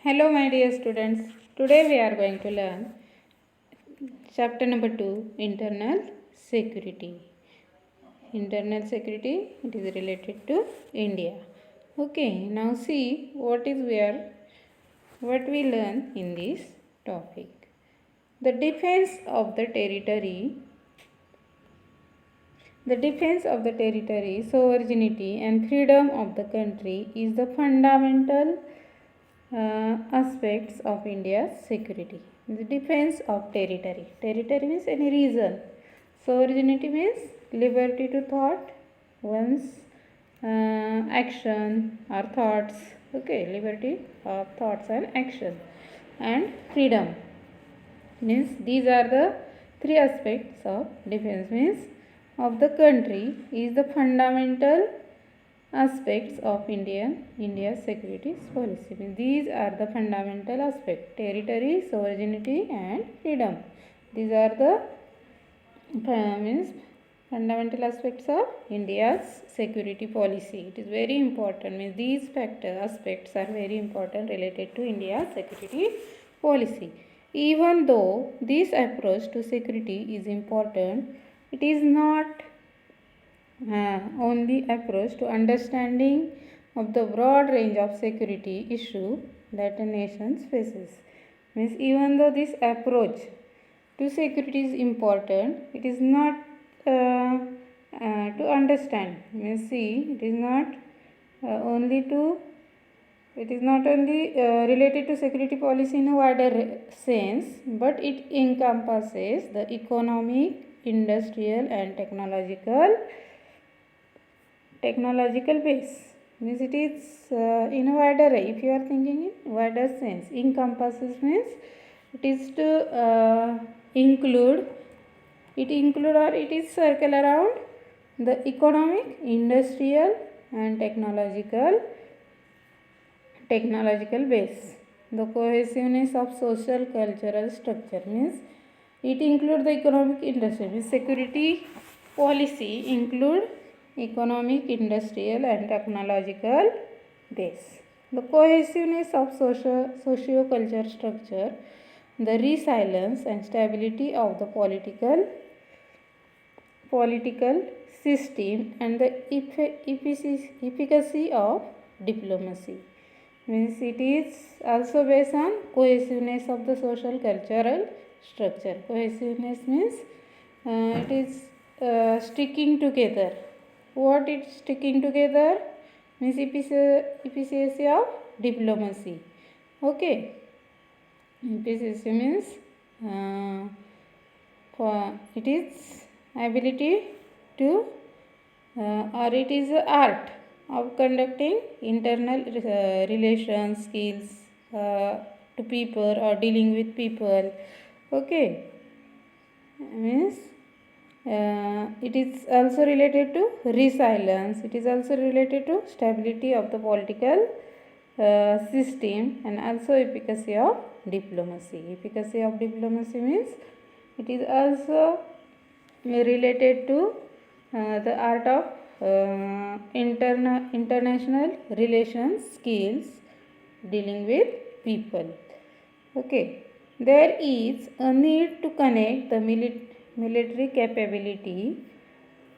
Hello my dear students, today we are going to learn chapter number 2, internal security. Internal security, it is related to India. Okay, now see what we learn in this topic. The defense of the territory, sovereignty and freedom of the country is the fundamental aspects of India's security. The defense of territory. Territory means any region. Sovereignty means liberty to thought, one's action or thoughts. Okay, liberty of thoughts and action. And freedom means these are the three aspects of defense means of the country is the fundamental aspects of India's security policy. These are the fundamental aspects: territory, sovereignty, and freedom. These are the fundamental aspects of India's security policy. It is very important. These aspects are very important related to India's security policy. Even though this approach to security is important, it is not only approach to understanding of the broad range of security issue that a nation faces. Even though this approach to security is important, it is not to understand. It is not only related to security policy in a wider sense, but it encompasses the economic, industrial, and technological base. It is in a wider, if you are thinking in wider sense, encompasses means it is to include or it is circle around the economic, industrial, and technological base. The cohesiveness of social cultural structure means it includes the economic, industry. Security policy include economic, industrial, and technological base. The cohesiveness of socio-cultural structure, the resilience and stability of the political system, and the efficacy of diplomacy. It is also based on cohesiveness of the social cultural structure. Cohesiveness means it is sticking together. What it's sticking together means efficacy of diplomacy. Okay, efficacy means it is ability to or it is art of conducting internal relations, skills to people or dealing with people. Okay, it is also related to resilience. It is also related to stability of the political system, and also efficacy of diplomacy. Efficacy of diplomacy means it is also related to the art of international relations, skills dealing with people. Okay, there is a need to connect the military capability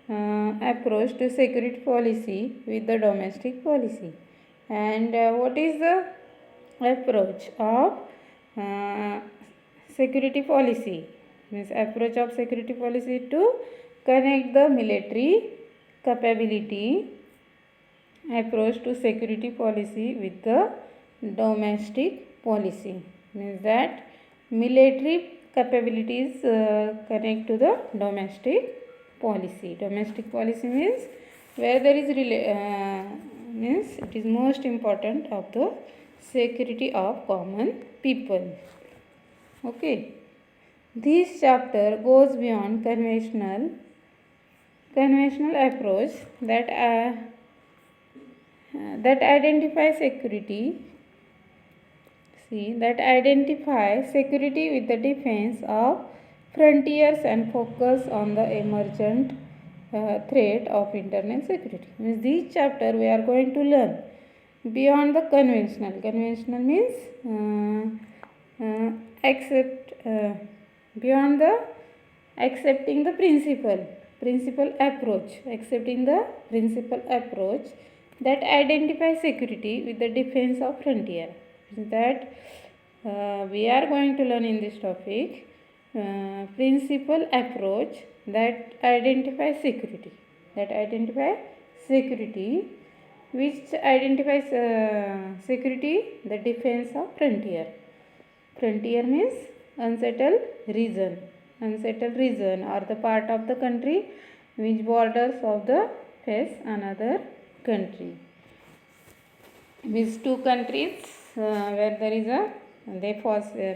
approach to security policy with the domestic policy. And what is the approach of security policy? Approach of security policy to connect the military capability approach to security policy with the domestic policy. That military capabilities connect to the domestic policy. Domestic policy means where there is it is most important of the security of common people. Okay, this chapter goes beyond conventional approach that identify security with the defense of frontiers and focus on the emergent threat of internal security. In this chapter we are going to learn beyond the conventional. Conventional means accept beyond the accepting the principal approach, accepting the principal approach that identifies security with the defense of frontier. That we are going to learn in this topic principal approach that identifies security, which identifies security the defense of frontier. Frontier means unsettled region or the part of the country which borders of the face another country. These two countries where there is a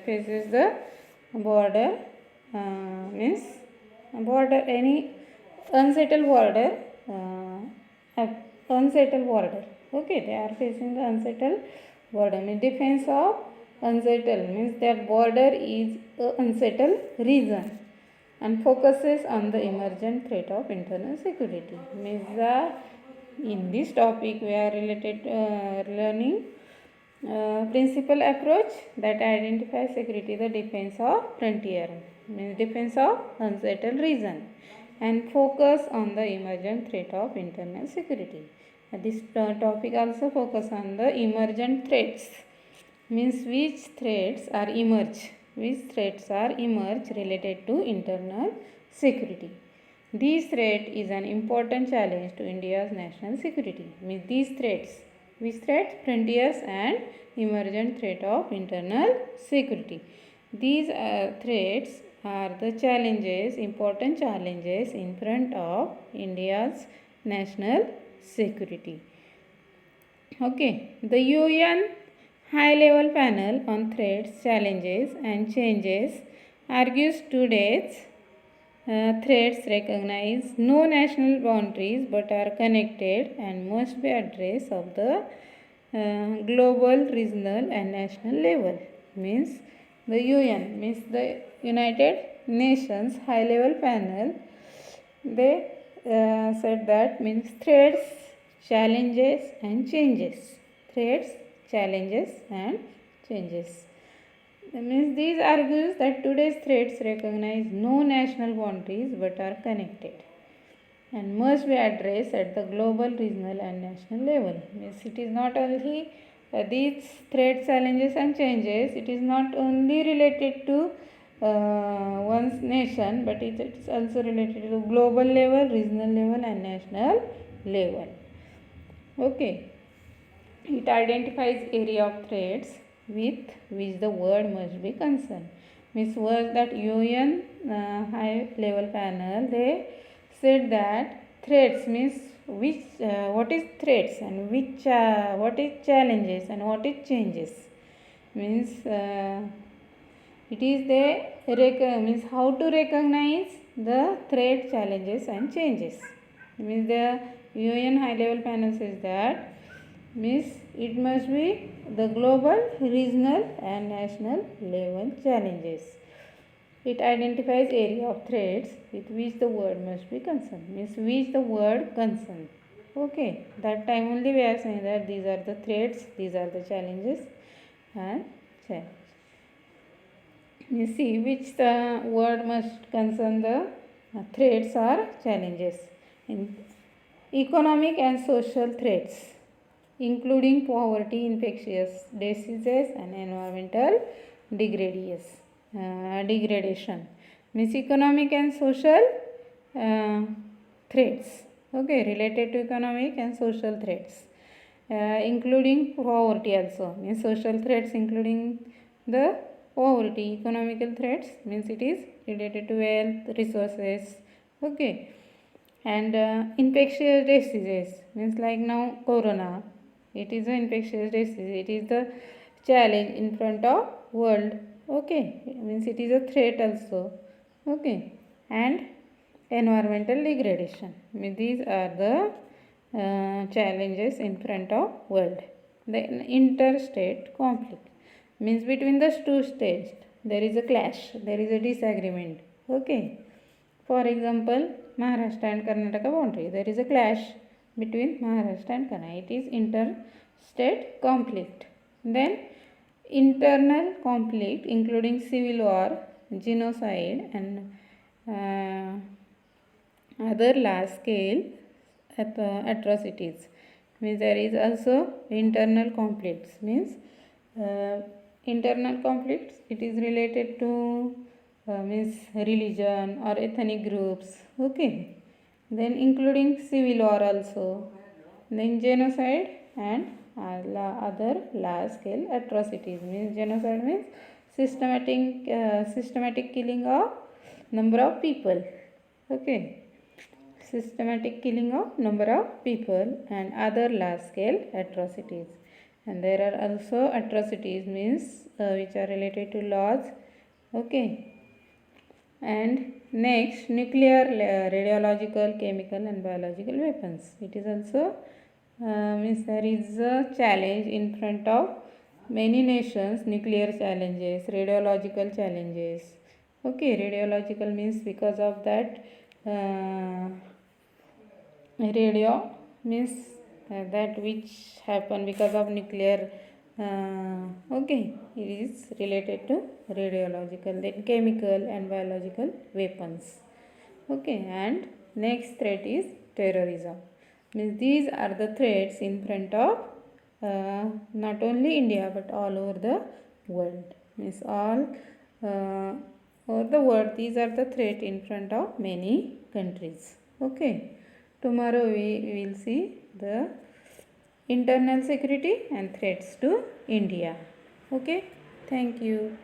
faces the border means border, any unsettled border, okay, they are facing the unsettled border. Means defense of unsettled means that border is a unsettled region and focuses on the emergent threat of internal security. Means in this topic we are related learning principal approach that identifies security the defense of frontier, means defense of unsettled region, and focus on the emergent threat of internal security. This topic also focus on the emergent threats, means which threats are emerge related to internal security. This threat is an important challenge to India's national security. Means these threats, which threats? Frontiers and emergent threat of internal security. These threats are the challenges, important challenges in front of India's national security. Okay, the UN High Level Panel on Threats, Challenges and Changes argues today's threats recognize no national boundaries but are connected and must be addressed of the global, regional and national level. Means the UN, means the United Nations High Level Panel, they said that means threats, challenges and changes. Threats, challenges and changes. That means these argues that today's threats recognize no national boundaries but are connected and must be addressed at the global, regional and national level. Means it is not only these threats, challenges and changes, it is not only related to one's nation, but it is also related to global level, regional level and national level. Okay. It identifies area of threats with which the world must be concerned. Means was that UN high level panel, they said that threats means which what is threats and which what is challenges and what is changes. Means it is the means how to recognize the threat, challenges and changes. Means the UN high level panel says that means it must be the global, regional and national level challenges. It identifies area of threats with which the world must be concerned. Means which the world concerned. Okay, that time only we are saying that these are the threats, these are the challenges and challenges. You see which the word must concern the threats or challenges. In economic and social threats, including poverty, infectious diseases and environmental degradation. Means economic and social threats. Okay, related to economic and social threats. Including poverty also. Means social threats including the poverty. Economical threats means it is related to wealth, resources. Okay. And infectious diseases means like now corona. It is an infectious disease. It is the challenge in front of world. Okay. It means it is a threat also. Okay. And environmental degradation. Means these are the challenges in front of world. The interstate conflict means between the two states there is a clash, there is a disagreement. Okay. For example, Maharashtra and Karnataka boundary. There is a clash between Maharashtra and Karnataka. It is state conflict. Then internal conflict including civil war, genocide and other large scale atrocities. Means there is also internal conflicts. Means internal conflicts, it is related to means religion or ethnic groups. Okay. Then including civil war also. Then genocide and other large scale atrocities. Means genocide means systematic killing of number of people. Okay, systematic killing of number of people and other large scale atrocities. And there are also atrocities means which are related to laws. Okay. And next, nuclear, radiological, chemical and biological weapons. It is also means there is a challenge in front of many nations, nuclear challenges, radiological challenges. Okay, radiological means because of that radio means that which happen because of nuclear okay, it is related to radiological, then chemical and biological weapons. Okay, and next threat is terrorism. Means these are the threats in front of not only India but all over the world. Means all over the world, these are the threat in front of many countries. Okay, tomorrow we will see the internal security and threats to India. Okay, thank you.